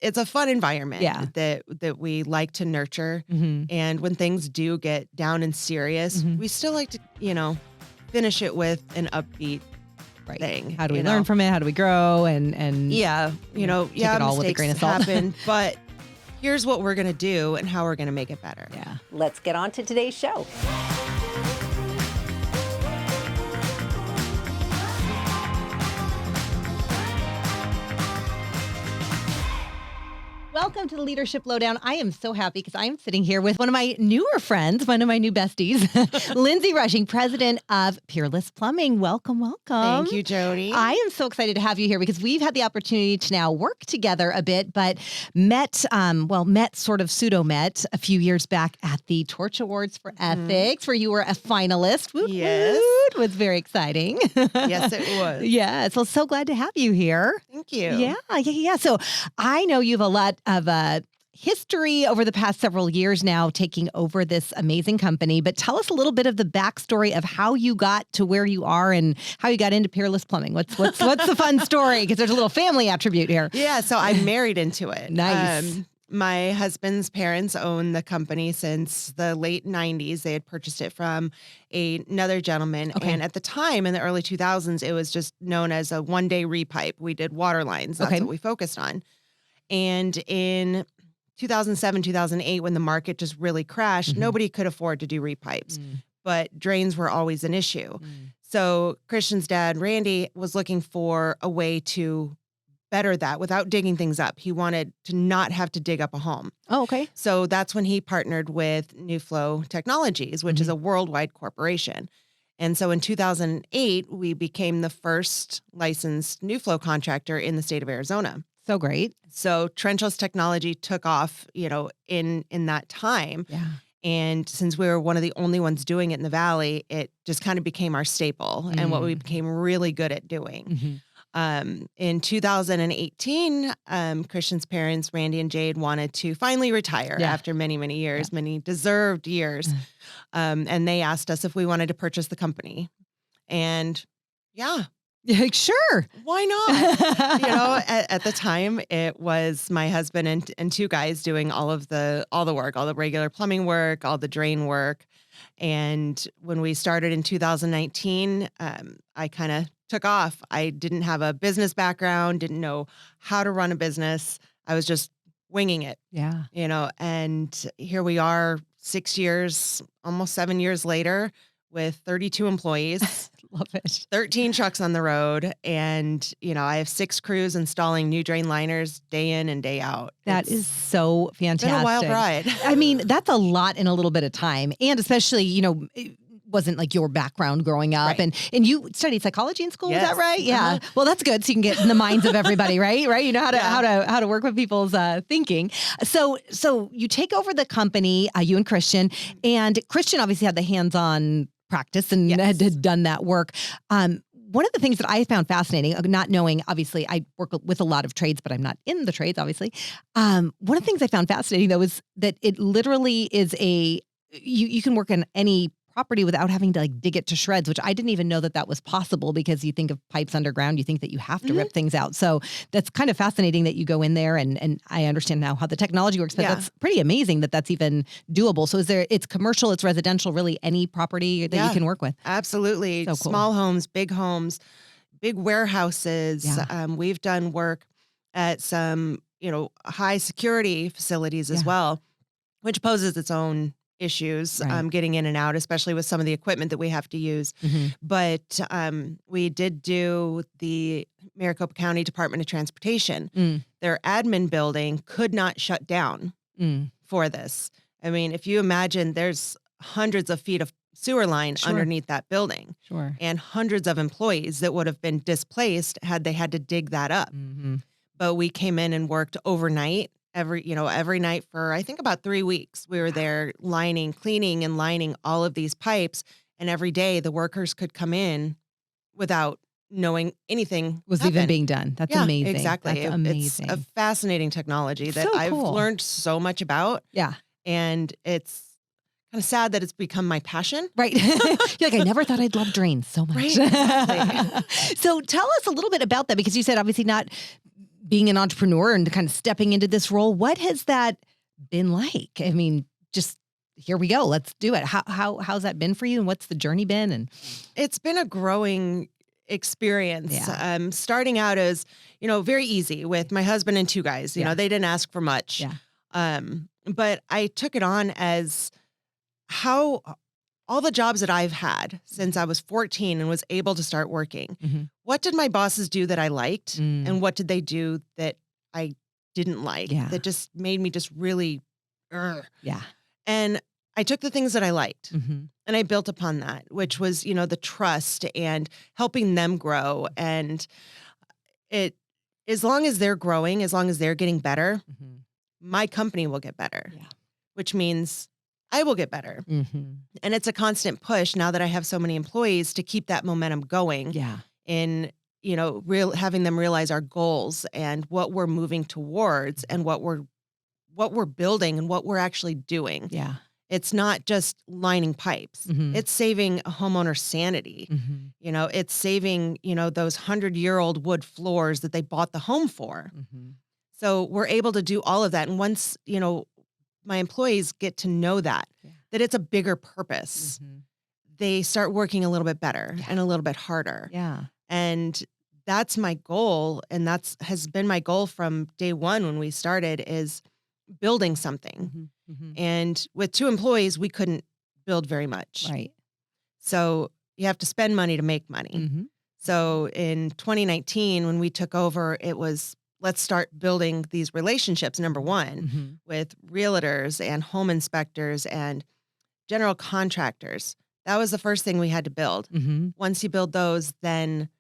it's a fun environment Yeah. that we like to nurture. And when things do get down and serious, we still like to, finish it with an upbeat thing. How do we learn from it? How do we grow? And take it all with a grain of salt. Happen, but here's what we're going to do and how we're going to make it better. Yeah. Let's get on to today's show. Welcome to the Leadership Lowdown. I am so happy because I am sitting here with one of my newer friends, one of my new besties, Lindsay Rushing, president of Peerless Plumbing. Welcome, welcome. Thank you, Jodi. I am so excited to have you here because we've had the opportunity to now work together a bit, but met sort of pseudo-met a few years back at the Torch Awards for Ethics, where you were a finalist. Woot, yes. woot. It was very exciting. Yes, it was. Yeah, so glad to have you here. Thank you. Yeah. So I know you have a lot of history over the past several years now taking over this amazing company, but tell us a little bit of the backstory of how you got to where you are and how you got into Peerless Plumbing. What's the fun story? Because there's a little family attribute here. Yeah, so I married into it. Nice. My husband's parents owned the company since the late 90s. They had purchased it from another gentleman. Okay. And at the time, in the early 2000s, it was just known as a one-day repipe. We did water lines. That's what we focused on. And in 2007, 2008, when the market just really crashed, nobody could afford to do repipes, but drains were always an issue. So Christian's dad, Randy, was looking for a way to better that without digging things up. He wanted to not have to dig up a home. Oh, okay. So that's when he partnered with New Flow Technologies, which is a worldwide corporation. And so in 2008, we became the first licensed New Flow contractor in the state of Arizona. So great. So Trenchless technology took off, in that time. Yeah. And since we were one of the only ones doing it in the Valley, it just kind of became our staple and what we became really good at doing. In 2018, Christian's parents, Randy and Jade, wanted to finally retire after many, many years, many deserved years. And they asked us if we wanted to purchase the company. And sure. Why not? At the time, it was my husband and two guys doing all the work, all the regular plumbing work, all the drain work. And when we started in 2019, I kind of took off. I didn't have a business background, didn't know how to run a business. I was just winging it. Yeah. And here we are 6 years, almost 7 years later with 32 employees. Love it. 13 trucks on the road. And, I have 6 crews installing new drain liners day in and day out. That is so fantastic. Been a wild ride. I mean, that's a lot in a little bit of time. And especially, it wasn't like your background growing up. Right. And you studied psychology in school, is that right? Yeah. Well, that's good. So you can get in the minds of everybody, right? You know how to work with people's thinking. So you take over the company, you and Christian obviously had the hands-on practice and had done that work. One of the things that I found fascinating, not knowing, obviously, I work with a lot of trades, but I'm not in the trades, obviously. One of the things I found fascinating, though, is that it literally is you can work in any property without having to dig it to shreds, which I didn't even know that was possible because you think of pipes underground, you think that you have to rip things out. So that's kind of fascinating that you go in there and I understand now how the technology works, but that's pretty amazing that that's even doable. So it's commercial, it's residential, really any property that you can work with. Absolutely. So cool. Small homes, big warehouses. Yeah. We've done work at some, high security facilities as well, which poses its own issues getting in and out, especially with some of the equipment that we have to use. But we did do the Maricopa County Department of Transportation. Their admin building could not shut down for this. I mean, if you imagine there's hundreds of feet of sewer line underneath that building and hundreds of employees that would have been displaced had they had to dig that up. But we came in and worked overnight. Every night for, I think, about 3 weeks. We were there cleaning and lining all of these pipes. And every day the workers could come in without knowing anything was even being done. That's amazing. Exactly. That's amazing. It's a fascinating technology that I've learned so much about. Yeah. And it's kind of sad that it's become my passion. Right. You're like, I never thought I'd love drains so much. Right. Exactly. So tell us a little bit about that, because you said obviously not being an entrepreneur and kind of stepping into this role, what has that been like? I mean, just here we go. Let's do it. How's that been for you? And what's the journey been? And it's been a growing experience. Yeah. Starting out as, very easy with my husband and two guys. You know, they didn't ask for much. Yeah. But I took it on as how all the jobs that I've had since I was 14 and was able to start working. Mm-hmm. What did my bosses do that I liked? And what did they do that I didn't like? Yeah. That just made me just really, Yeah. And I took the things that I liked Mm-hmm. and I built upon that, which was, the trust and helping them grow. And as long as they're growing, as long as they're getting better, Mm-hmm. my company will get better, Yeah. which means I will get better. Mm-hmm. And it's a constant push now that I have so many employees to keep that momentum going Yeah. in, having them realize our goals and what we're moving towards and what we're building and what we're actually doing. Yeah. It's not just lining pipes. Mm-hmm. It's saving a homeowner's sanity. Mm-hmm. It's saving, those 100-year-old wood floors that they bought the home for. Mm-hmm. So we're able to do all of that. And once, my employees get to know that it's a bigger purpose, Mm-hmm. they start working a little bit better and a little bit harder. Yeah. And that's my goal. And has been my goal from day one when we started, is building something. Mm-hmm. Mm-hmm. And with 2 employees, we couldn't build very much. Right. So you have to spend money to make money. Mm-hmm. So in 2019, when we took over, it was, let's start building these relationships, number one, Mm-hmm. with realtors and home inspectors and general contractors. That was the first thing we had to build. Mm-hmm. Once you build those, then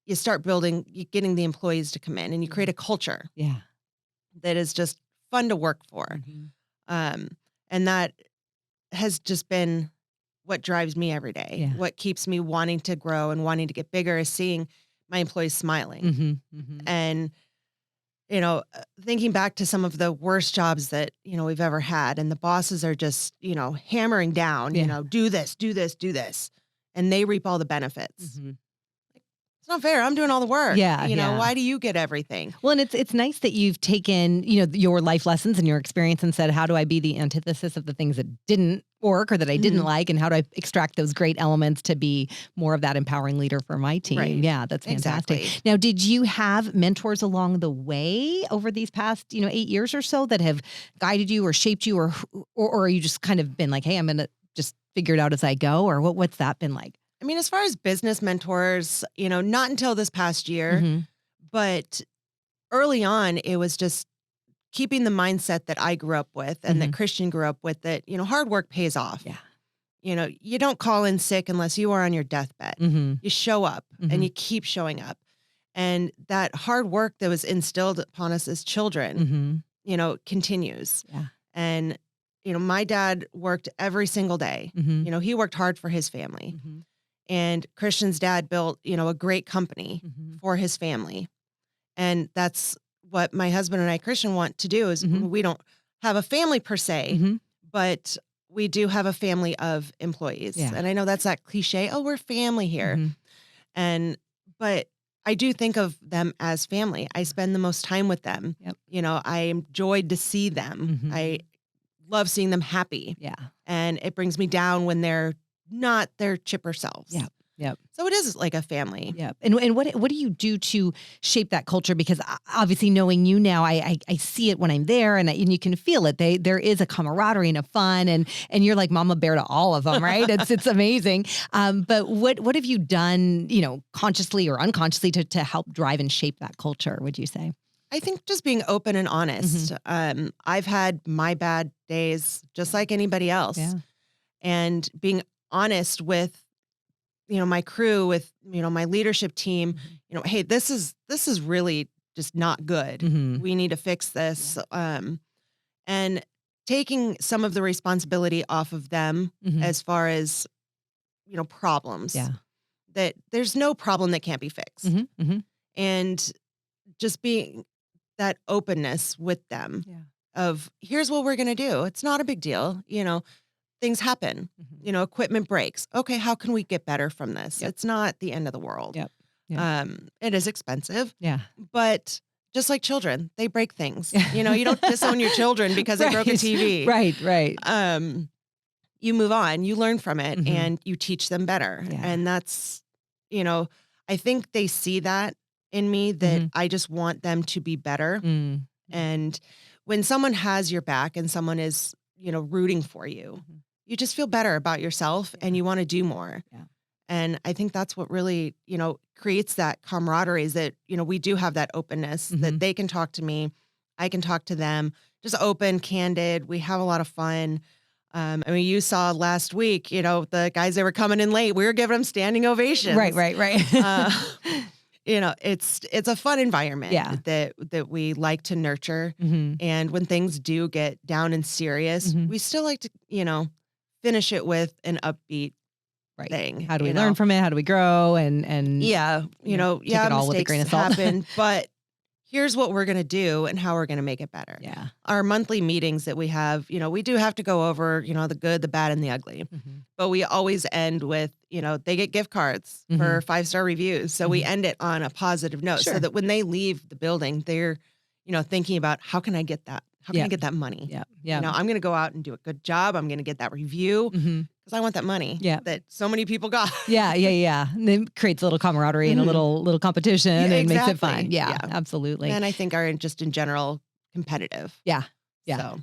you start getting the employees to come in, and you create a culture Yeah. that is just fun to work for. Mm-hmm. And that has just been what drives me every day. Yeah. What keeps me wanting to grow and wanting to get bigger is seeing my employees smiling. Mm-hmm. Mm-hmm. And, thinking back to some of the worst jobs that, we've ever had, and the bosses are just, hammering down, Yeah. do this, do this, do this. And they reap all the benefits. Mm-hmm. It's not fair. I'm doing all the work. Yeah, yeah. Why do you get everything? Well, and it's nice that you've taken, your life lessons and your experience and said, how do I be the antithesis of the things that didn't work or that I didn't like, and how do I extract those great elements to be more of that empowering leader for my team? Right. Yeah, that's fantastic. Exactly. Now, did you have mentors along the way over these past, 8 years or so that have guided you or shaped you, or you just kind of been like, hey, I'm going to just figure it out as I go, or what's that been like? I mean, as far as business mentors, not until this past year, Mm-hmm. but early on, it was just keeping the mindset that I grew up with and that Christian grew up with, that, hard work pays off. Yeah. You don't call in sick unless you are on your deathbed. Mm-hmm. You show up and you keep showing up. And that hard work that was instilled upon us as children, continues. Yeah. And, my dad worked every single day. Mm-hmm. He worked hard for his family. Mm-hmm. And Christian's dad built, a great company Mm-hmm. for his family. And that's what my husband and I, Christian, want to do is we don't have a family per se, Mm-hmm. but we do have a family of employees. Yeah. And I know that's that cliche, oh, we're family here. Mm-hmm. But I do think of them as family. I spend the most time with them. Yep. I enjoyed to see them. Mm-hmm. I love seeing them happy. Yeah. And it brings me down when they're not their chipper selves. Yep. Yep. So it is like a family. Yep. And what do you do to shape that culture? Because obviously, knowing you now, I see it when I'm there, and you can feel it. There is a camaraderie and a fun, and you're like mama bear to all of them, right? It's amazing. But what have you done, consciously or unconsciously to help drive and shape that culture? Would you say? I think just being open and honest. I've had my bad days just like anybody else. Yeah. And being honest with, my crew, with, my leadership team, hey, this is really just not good. Mm-hmm. We need to fix this. And taking some of the responsibility off of them Mm-hmm. as far as, problems. Yeah. That there's no problem that can't be fixed. Mm-hmm. Mm-hmm. And just being that openness with them Yeah. of, here's what we're going to do. It's not a big deal. Things happen, Mm-hmm. Equipment breaks. Okay. How can we get better from this? Yep. It's not the end of the world. Yep. It is expensive, Yeah. but just like children, they break things. You know, you don't disown your children because they broke a TV. Right. You move on, you learn from it, Mhm. and you teach them better. Yeah. And that's, you know, I think they see that in me, that I just want them to be better. Mm. And when someone has your back and someone is, you know, rooting for you, you just feel better about yourself and you want to do more. Yeah. And I think that's what really, you know, creates that camaraderie, is that, you know, we do have that openness, that they can talk to me, I can talk to them, just open, candid. We have a lot of fun. I mean, you saw last week, you know, the guys that were coming in late, we were giving them standing ovations. Right. You know, it's a fun environment that we like to nurture. And when things do get down and serious, we still like to, you know, finish it with an upbeat thing. How do we learn from it? How do we grow? And yeah, you know, take it all with a grain of salt. happen, but here's what we're going to do and how we're going to make it better. Yeah. Our monthly meetings that we have, you know, we do have to go over, you know, the good, the bad, and the ugly. But we always end with, you know, they get gift cards for 5-star reviews. So we end it on a positive note, so that when they leave the building, they're, you know, thinking about, how can I get that? How can I get that money? Yeah. You know, I'm going to go out and do a good job. I'm going to get that review because I want that money that so many people got. Yeah. And it creates a little camaraderie and a little competition and makes it fun. Yeah, absolutely. And I think are just in general competitive. Yeah. So.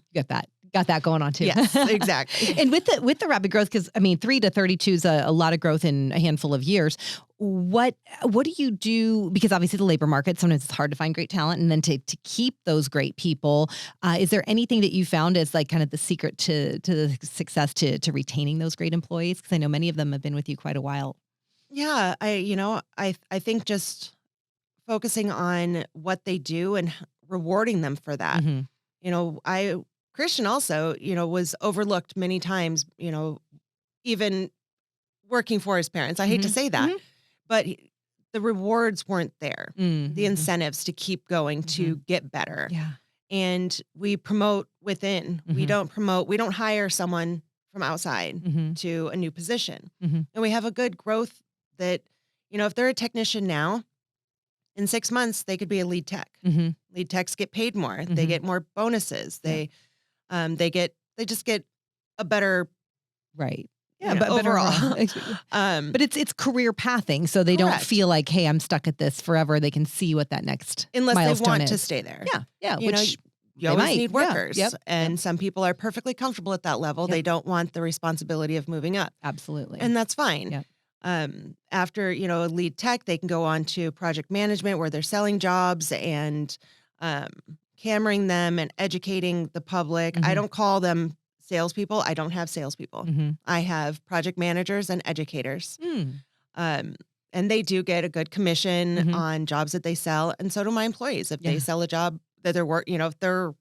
Got that going on too. Yes, exactly. And with the rapid growth, because I mean, 3 to 32 is a lot of growth in a handful of years. What do you do? Because obviously the labor market, sometimes it's hard to find great talent, and then to keep those great people. Is there anything that you found as like kind of the secret to the success to retaining those great employees? Because I know many of them have been with you quite a while. Yeah, I think just focusing on what they do and rewarding them for that. You know, Christian also, you know, was overlooked many times, you know, even working for his parents. I hate to say that, but the rewards weren't there, the incentives to keep going, to get better. Yeah. And we promote within. We don't hire someone from outside to a new position. And we have a good growth that, you know, if they're a technician now, in 6 months, they could be a lead tech. Lead techs get paid more. They get more bonuses. They just get a better overall. But it's career pathing, so they don't feel like, hey, I'm stuck at this forever. They can see what that next unless milestone they want is. to stay there. Yeah. You always need workers, Yep. and some people are perfectly comfortable at that level. They don't want the responsibility of moving up. Absolutely, and that's fine. Yep. After, you know, a lead tech, they can go on to project management, where they're selling jobs and cammering them and educating the public. I don't call them salespeople. I don't have salespeople. I have project managers and educators. And they do get a good commission on jobs that they sell, and so do my employees. If they sell a job that if they're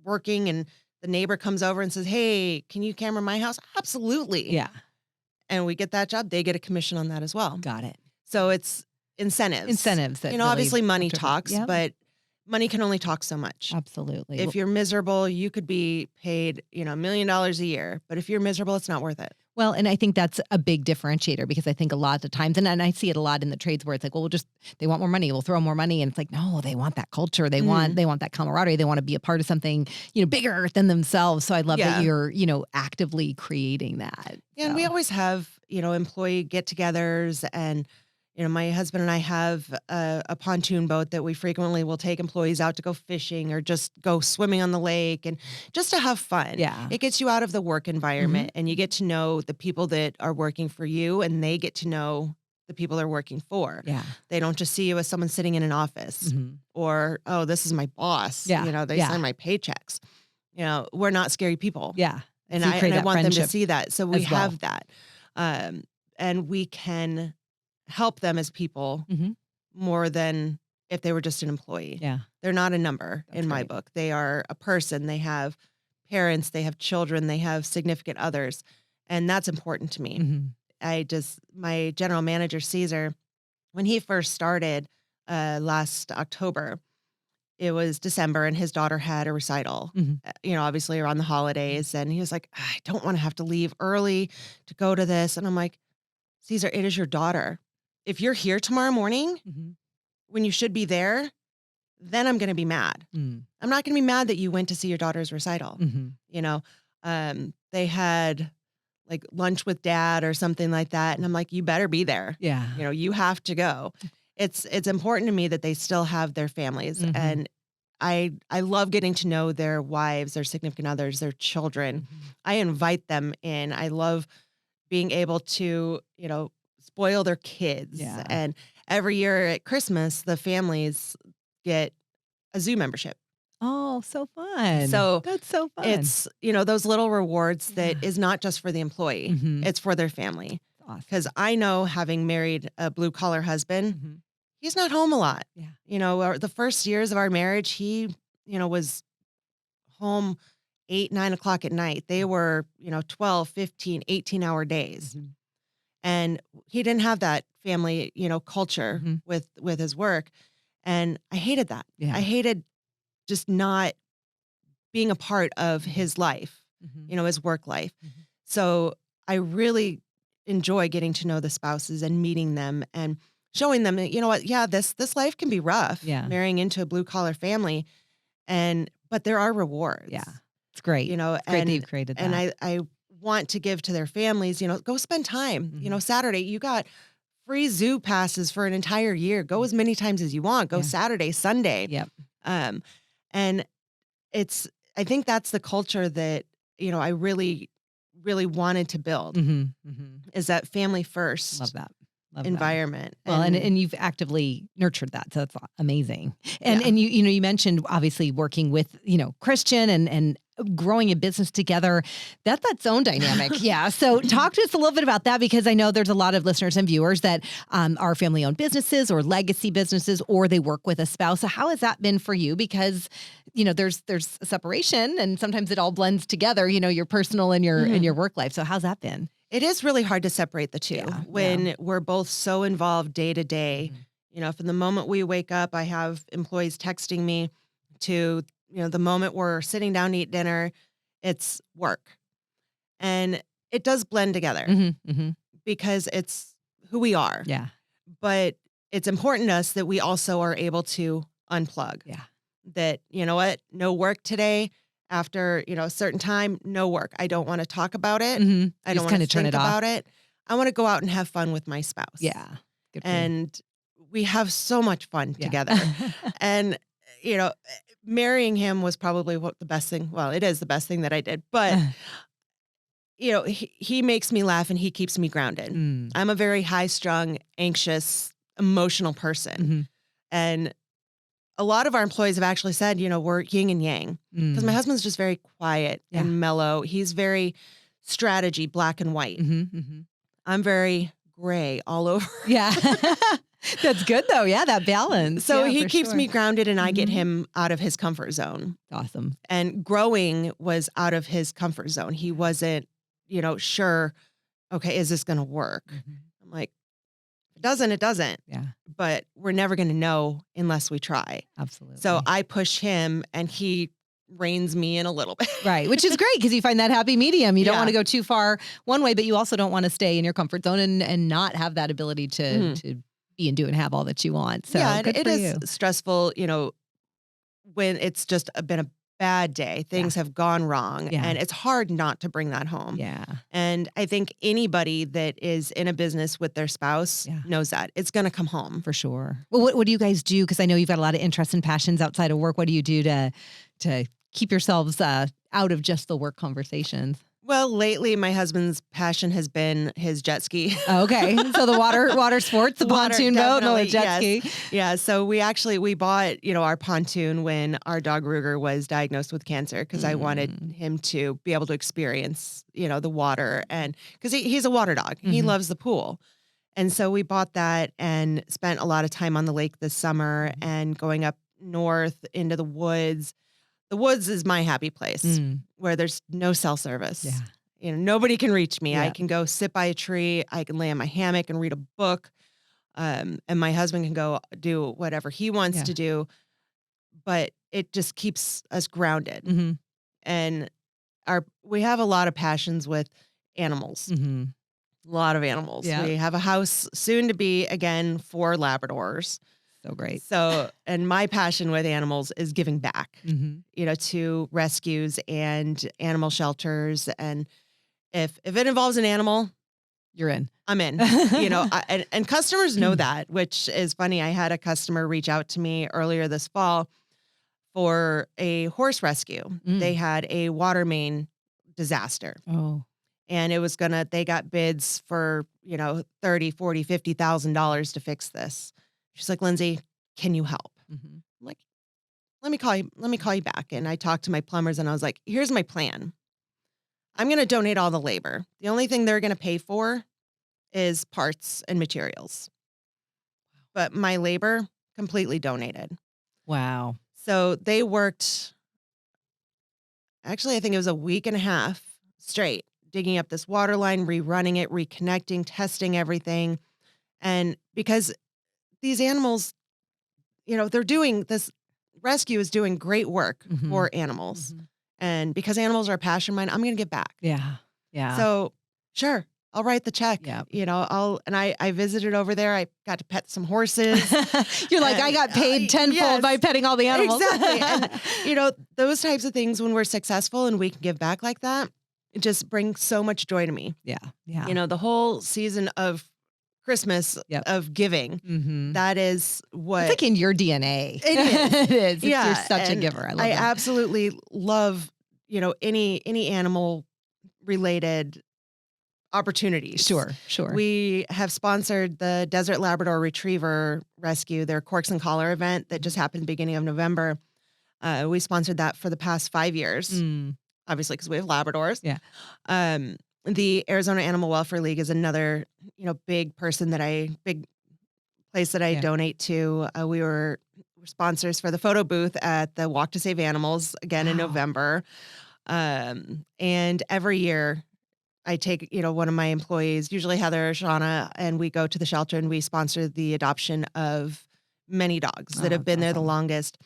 working and the neighbor comes over and says, "Hey, can you camera my house?" Absolutely. Yeah. And we get that job, they get a commission on that as well. Got it. So it's incentives. That, you know, really obviously money talks, but money can only talk so much. Absolutely. If you're miserable, you could be paid, you know, $1 million a year. But if you're miserable, it's not worth it. Well, and I think that's a big differentiator, because I think a lot of times, and I see it a lot in the trades, where it's like, well, they want more money, we'll throw more money. And it's like, no, they want that culture. They want that camaraderie. They want to be a part of something, you know, bigger than themselves. So I love that you're, you know, actively creating that. Yeah. And we always have, you know, employee get-togethers, and, you know, my husband and I have a pontoon boat that we frequently will take employees out to go fishing or just go swimming on the lake, and just to have fun. Yeah. It gets you out of the work environment, and you get to know the people that are working for you, and they get to know the people they're working for. Yeah. They don't just see you as someone sitting in an office or, oh, this is my boss. Yeah. You know, they sign my paychecks. You know, we're not scary people. Yeah. And So I want them to see that. So we have that. And we can help them as people more than if they were just an employee. Yeah. They're not a number in my book. They are a person. They have parents, they have children, they have significant others. And that's important to me. My general manager, Caesar, when he first started last October, it was December, and his daughter had a recital, you know, obviously around the holidays. And he was like, I don't want to have to leave early to go to this. And I'm like, Caesar, it is your daughter. If you're here tomorrow morning when you should be there, then I'm going to be mad. Mm. I'm not going to be mad that you went to see your daughter's recital. Mm-hmm. You know, they had like lunch with dad or something like that. And I'm like, you better be there. Yeah. You know, you have to go. It's important to me that they still have their families. Mm-hmm. And I love getting to know their wives, their significant others, their children. Mm-hmm. I invite them in. I love being able to, spoil their kids. Yeah. And every year at Christmas, the families get a zoo membership. Oh, so fun. So that's so fun. it's, those little rewards that is not just for the employee. Mm-hmm. It's for their family. Awesome. Because I know, having married a blue collar husband, Mm-hmm. he's not home a lot. Yeah. The first years of our marriage, he, was home 8, 9 o'clock at night. They were, 12, 15, 18-hour days. Mm-hmm. And he didn't have that family, culture Mm-hmm. with his work. And I hated that. Yeah. I hated just not being a part of his life, Mm-hmm. his work life. Mm-hmm. So I really enjoy getting to know the spouses and meeting them and showing them that, what, yeah, this life can be rough, marrying into a blue collar family. But there are rewards. Yeah. It's great. It's great that you've created that. And I want to give to their families, go spend time, Mm-hmm. Saturday, you got free zoo passes for an entire year. Go as many times as you want. Go Saturday, Sunday. Yep. And I think that's the culture that, I really, really wanted to build, Mm-hmm. Mm-hmm. is that family first. Love that. Environment. Well, and you've actively nurtured that. So that's amazing. And you mentioned obviously working with, Christian and growing a business together. That's its own dynamic. Yeah. So talk to us a little bit about that, because I know there's a lot of listeners and viewers that are family-owned businesses or legacy businesses, or they work with a spouse. So how has that been for you? Because, there's a separation, and sometimes it all blends together, your personal and your work life. So how's that been? It is really hard to separate the two when we're both so involved day to day. Mm-hmm. From the moment we wake up, I have employees texting me, to, the moment we're sitting down to eat dinner, it's work. And it does blend together because it's who we are. Yeah. But it's important to us that we also are able to unplug. Yeah. That, no work today. After, a certain time, no work. I don't want to talk about it. Mm-hmm. I don't want to think about it. I want to go out and have fun with my spouse. Yeah. Good for and we have so much fun together. And, marrying him was probably the best thing. Well, it is the best thing that I did. But, he makes me laugh and he keeps me grounded. I'm a very high-strung, anxious, emotional person. And a lot of our employees have actually said, we're yin and yang, because my husband's just very quiet and mellow. He's very strategy, black and white. I'm very gray all over. Yeah. That's good though. Yeah. That balance. So he keeps me grounded, and I get him out of his comfort zone. Awesome. And growing was out of his comfort zone. He wasn't, sure, okay, is this going to work? I'm like, if it doesn't, it doesn't. Yeah. But we're never going to know unless we try. Absolutely. So I push him and he reins me in a little bit. Right. Which is great, because you find that happy medium. You don't want to go too far one way, but you also don't want to stay in your comfort zone and not have that ability to be and do and have all that you want. So yeah, good it for is you. stressful, when it's just been a bad day, things have gone wrong, and it's hard not to bring that home. Yeah. And I think anybody that is in a business with their spouse knows that it's going to come home. For sure. Well, what do you guys do? Because I know you've got a lot of interests and passions outside of work. What do you do to keep yourselves out of just the work conversations? Well, lately my husband's passion has been his jet ski. Okay. So the water sports, the pontoon boat, no, the jet ski. Yeah. So we bought, our pontoon when our dog Ruger was diagnosed with cancer, because I wanted him to be able to experience, the water, and because he's a water dog. He loves the pool. And so we bought that and spent a lot of time on the lake this summer and going up north into the woods. The woods is my happy place where there's no cell service. Yeah. Nobody can reach me. Yeah. I can go sit by a tree. I can lay in my hammock and read a book. And my husband can go do whatever he wants to do. But it just keeps us grounded. And we have a lot of passions with animals. A lot of animals. Yeah. We have a house soon to be, again, 4 Labradors. So great. So, and my passion with animals is giving back, to rescues and animal shelters. And if it involves an animal, you're in. I'm in, and customers know that, which is funny. I had a customer reach out to me earlier this fall for a horse rescue. They had a water main disaster. Oh. And they got bids for, $30,000, $40,000, $50,000 to fix this. She's like, Lindsay, can you help? I'm like, let me call you back. And I talked to my plumbers and I was like, here's my plan. I'm going to donate all the labor. The only thing they're going to pay for is parts and materials. But my labor completely donated. Wow. So they worked, actually, I think it was a week and a half straight, digging up this water line, rerunning it, reconnecting, testing everything. And because these animals, they're doing this rescue is doing great work for animals. And because animals are a passion of mine, I'm going to give back. Yeah. Yeah. So sure, I'll write the check. Yeah. I visited over there. I got to pet some horses. You're like, I got paid tenfold by petting all the animals. Exactly. And, those types of things, when we're successful and we can give back like that, it just brings so much joy to me. Yeah. Yeah. The whole season of Christmas of giving, that is what. It's like in your DNA. It is. It is. Yeah. You're such a giver. I love I that. absolutely love, any animal related opportunities. Sure. We have sponsored the Desert Labrador Retriever Rescue, their Corks and Collar event that just happened beginning of November. We sponsored that for the past 5 years, obviously because we have Labradors. Yeah. The Arizona Animal Welfare League is another, big place that I donate to. We were sponsors for the photo booth at the Walk to Save Animals again in November. And every year I take, one of my employees, usually Heather or Shauna, and we go to the shelter and we sponsor the adoption of many dogs that have been there the longest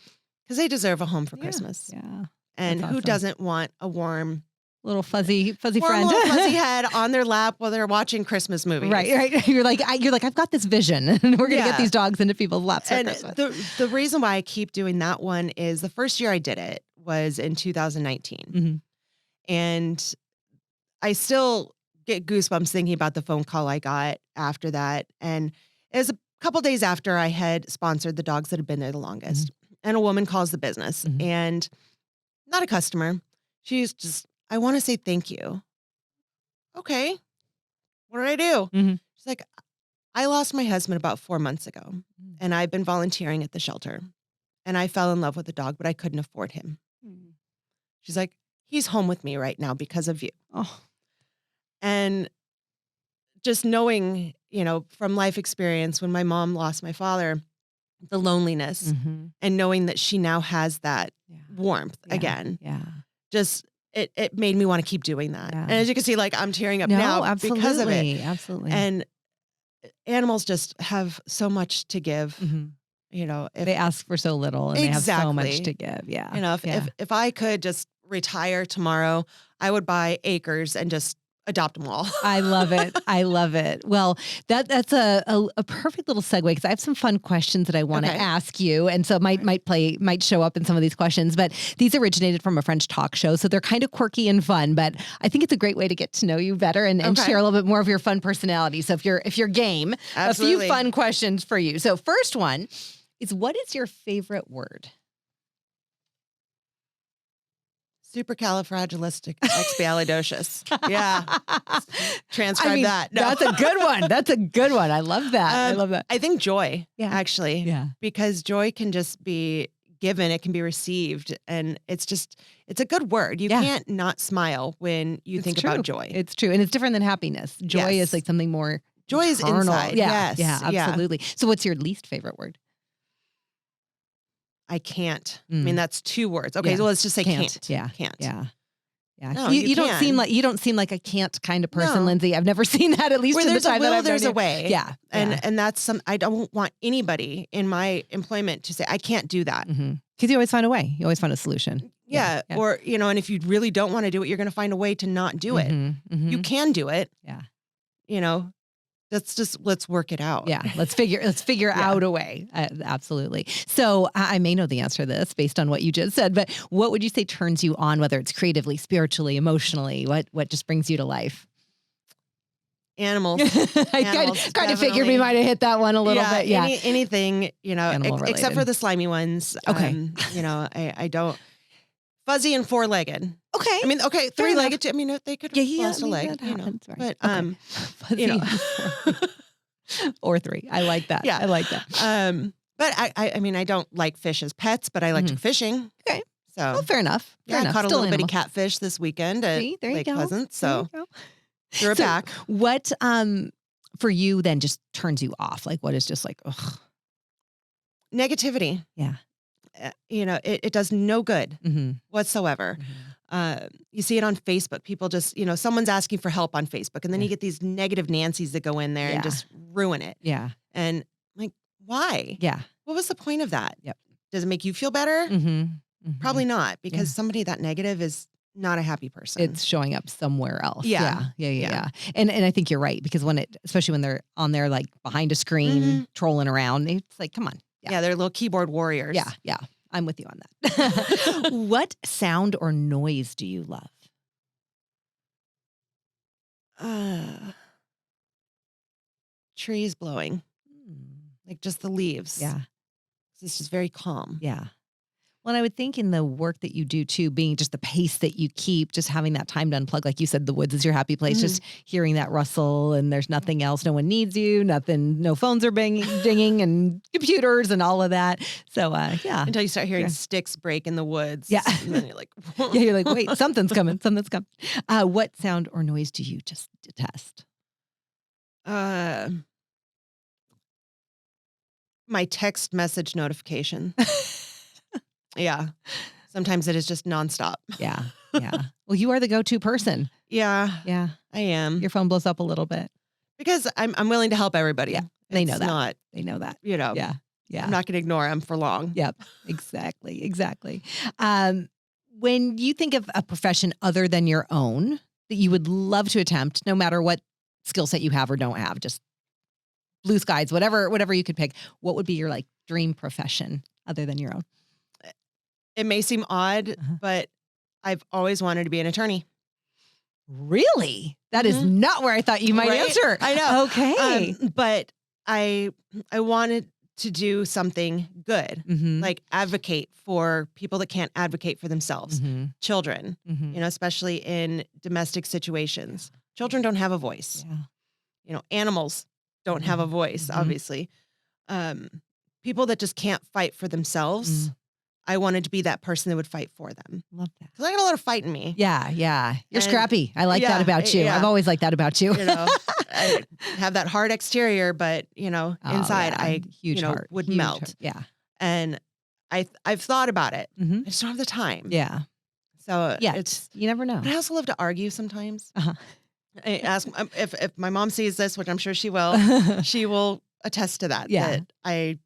because they deserve a home for Christmas. Yeah. And who doesn't want a warm, little fuzzy friend, little fuzzy head on their lap while they're watching Christmas movies. Right. You're like, I've got this vision and we're going to get these dogs into people's laps for Christmas. The reason why I keep doing that one is the first year I did it was in 2019. And I still get goosebumps thinking about the phone call I got after that. And it was a couple days after I had sponsored the dogs that had been there the longest. And a woman calls the business and not a customer. She's just, I want to say thank you. Okay. What did I do? She's like, I lost my husband about 4 months ago and I've been volunteering at the shelter and I fell in love with a dog, but I couldn't afford him. She's like, he's home with me right now because of you. Oh. And just knowing, from life experience, when my mom lost my father, the loneliness and knowing that she now has that warmth again. Yeah. Just, it made me want to keep doing that. And as you can see, like I'm tearing up now because of it. Absolutely. And animals just have so much to give. If they ask for so little and they have so much to give. Yeah. If I could just retire tomorrow, I would buy acres and just adopt them all. I love it. I love it. Well, that's a perfect little segue because I have some fun questions that I want to ask you. And so it might show up in some of these questions, but these originated from a French talk show. So they're kind of quirky and fun, but I think it's a great way to get to know you better and share a little bit more of your fun personality. So if you're game, Absolutely. a few fun questions for you. So first one is, what is your favorite word? Supercalifragilistic expialidocious. Yeah. Transcribe that. No. That's a good one. That's a good one. I love that. I love that. I think joy, actually. Yeah. Because joy can just be given. It can be received. And it's a good word. You can't not smile when you think about joy. It's true. And it's different than happiness. Joy is like something more Joy is internal. inside. Yeah. Yeah, absolutely. So what's your least favorite word? I can't. I mean, that's 2 words. Okay, so let's just say can't. Yeah. Can't. Yeah. Yeah. No, you don't seem like a can't kind of person, Lindsay. I've never seen that, at least where in the there's time a will, that I've there's known a way. Yeah. And that's I don't want anybody in my employment to say I can't do that. Because you always find a way. You always find a solution. Yeah. Or, and if you really don't want to do it, you're going to find a way to not do it. You can do it. Yeah. let's work it out. Yeah. Let's figure out a way. Absolutely. So I may know the answer to this based on what you just said, but what would you say turns you on, whether it's creatively, spiritually, emotionally, what just brings you to life? Animals. I kind of figured we might have hit that one a little bit. Yeah. Anything, except for the slimy ones. Okay. I don't. Fuzzy and 4-legged. Okay. I mean, okay, 3-legged too. I mean, they could have lost a leg, happens, right. but Fuzzy or 3. I like that. Yeah. I like that. But I mean, I don't like fish as pets, but I like to fishing. Okay. So well, fair enough. I caught a little bitty catfish this weekend at Lake Pleasant. So threw it back. What for you then just turns you off? Like what is just like ugh? Negativity. Yeah. It does no good whatsoever. You see it on Facebook. People just, someone's asking for help on Facebook, and then you get these negative Nancys that go in there and just ruin it. Yeah. And I'm like, why? Yeah. What was the point of that? Yep. Does it make you feel better? Probably not, because somebody that negative is not a happy person. It's showing up somewhere else. Yeah. And I think you're right, because especially when they're on there, like behind a screen, trolling around, it's like, come on. Yeah, they're little keyboard warriors. Yeah. I'm with you on that. What sound or noise do you love? Trees blowing. Like just the leaves. Yeah. It's just very calm. Yeah. Well, I would think in the work that you do too, being just the pace that you keep, just having that time to unplug, like you said, the woods is your happy place, just hearing that rustle and there's nothing else. No one needs you, nothing, no phones are dinging and computers and all of that. So, yeah. Until you start hearing sticks break in the woods. Yeah. And then you're like, you're like, wait, something's coming. What sound or noise do you just detest? My text message notification. Yeah. Sometimes it is just nonstop. Yeah. Well, you are the go-to person. Yeah. Yeah. I am. Your phone blows up a little bit. Because I'm willing to help everybody. Yeah. They know that. They know that. Yeah. I'm not going to ignore them for long. Yep. Exactly. When you think of a profession other than your own that you would love to attempt, no matter what skill set you have or don't have, just blue skies, whatever you could pick, what would be your like dream profession other than your own? It may seem odd, but I've always wanted to be an attorney. Really? That is not where I thought you might answer. I know. Okay. But I wanted to do something good, like advocate for people that can't advocate for themselves, children, especially in domestic situations. Children don't have a voice. Yeah. Animals don't have a voice, obviously. People that just can't fight for themselves. I wanted to be that person that would fight for them. Love that. Because I got a lot of fight in me. Yeah. You're scrappy. I like that about you. Yeah. I've always liked that about you. I have that hard exterior, but inside I heart. would Huge melt. Heart. Yeah. And I've thought about it. I just don't have the time. Yeah. So you never know. But I also love to argue sometimes. I ask if my mom sees this, which I'm sure she will. She will attest to that. Yeah. That I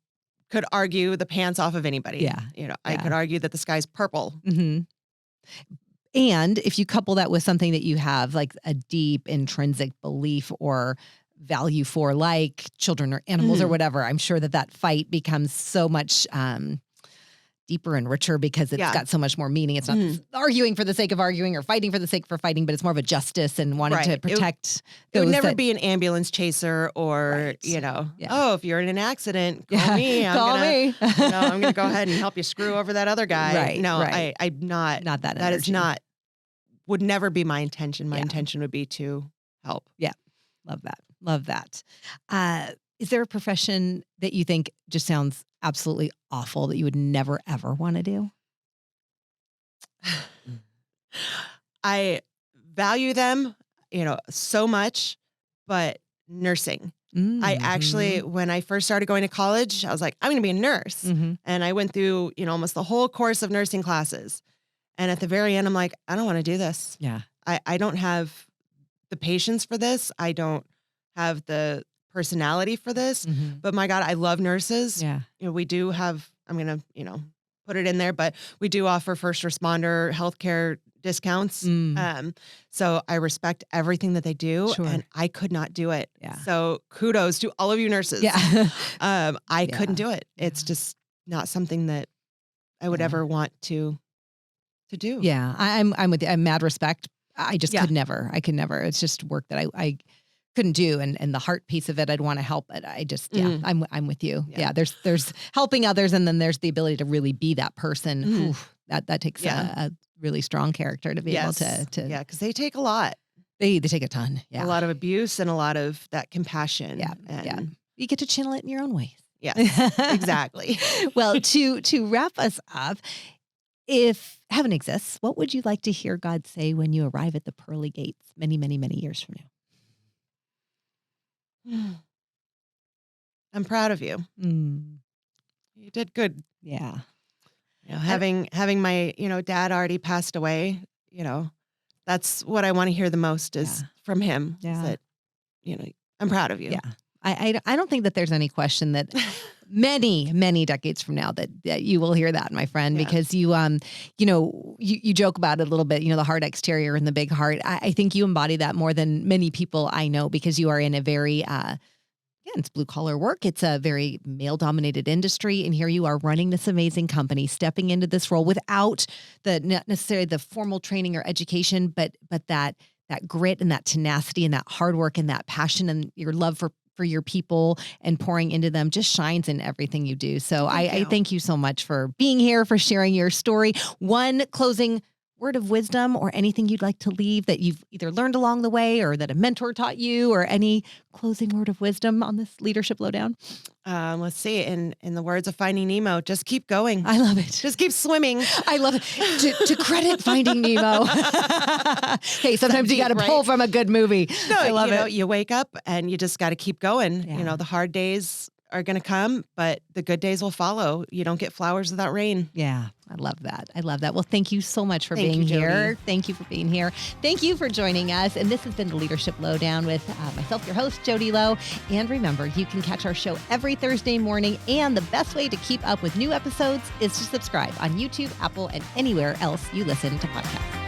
could argue the pants off of anybody. Yeah. I could argue that the sky's purple. And if you couple that with something that you have like a deep intrinsic belief or value for, like children or animals or whatever, I'm sure that fight becomes so much deeper and richer because it's got so much more meaning. It's not arguing for the sake of arguing or fighting for the sake of fighting, but it's more of a justice and wanting to protect. It would never be an ambulance chaser or, oh, if you're in an accident, call me. I'm going to go ahead and help you screw over that other guy. Right. No, right. I'm not. Not that. That energy. is not, would never be my intention. My intention would be to help. Yeah. Love that. Is there a profession that you think just sounds absolutely awful that you would never, ever want to do? I value them, so much, but nursing. I actually, when I first started going to college, I was like, I'm going to be a nurse. And I went through, almost the whole course of nursing classes. And at the very end, I'm like, I don't want to do this. Yeah. I don't have the patience for this. I don't have the personality for this, but my God, I love nurses. Yeah. We do have, I'm going to, put it in there, but we do offer first responder healthcare, discounts. So I respect everything that they do, Sure. and I could not do it. Yeah. So kudos to all of you nurses. Yeah. I couldn't do it. It's just not something that I would ever want to do. Yeah. I'm with you. I'm mad respect. I just Yeah. could never. I could never. It's just work that I couldn't do. And the heart piece of it, I'd want to help, but I just, I'm with you. Yeah. There's helping others. And then there's the ability to really be that person. Oof, that takes a really strong character to be able to. Yeah. Cause they take a lot. They take a ton. Yeah. A lot of abuse and a lot of that compassion. Yeah. And You get to channel it in your own ways. Yes, exactly. Well, to wrap us up, if heaven exists, what would you like to hear God say when you arrive at the pearly gates many, many, many years from now? I'm proud of you. You did good. Yeah. You know, having my, dad already passed away, that's what I want to hear the most is from him. Yeah. Is that, I'm proud of you. Yeah. I don't think that there's any question that many, many decades from now that you will hear that, my friend, because you joke about it a little bit, the hard exterior and the big heart. I think you embody that more than many people I know, because you are in a very, it's blue collar work. It's a very male dominated industry. And here you are running this amazing company, stepping into this role without not necessarily the formal training or education, but that grit and that tenacity and that hard work and that passion and your love for your people and pouring into them just shines in everything you do. So I thank you so much for being here, for sharing your story. One closing word of wisdom or anything you'd like to leave that you've either learned along the way or that a mentor taught you, or any closing word of wisdom on this Leadership Lowdown? Let's see. In the words of Finding Nemo, just keep going. I love it. Just keep swimming. I love it. To credit Finding Nemo. Hey, sometimes you got to pull from a good movie. No, I love it. You wake up and you just got to keep going. Yeah. The hard days are going to come, but the good days will follow. You don't get flowers without rain. Yeah, I love that. I love that. Well, thank you so much for being you, here. Jodi. Thank you for being here. Thank you for joining us. And this has been the Leadership Lowdown with myself, your host, Jodi Low. And remember, you can catch our show every Thursday morning. And the best way to keep up with new episodes is to subscribe on YouTube, Apple, and anywhere else you listen to podcasts.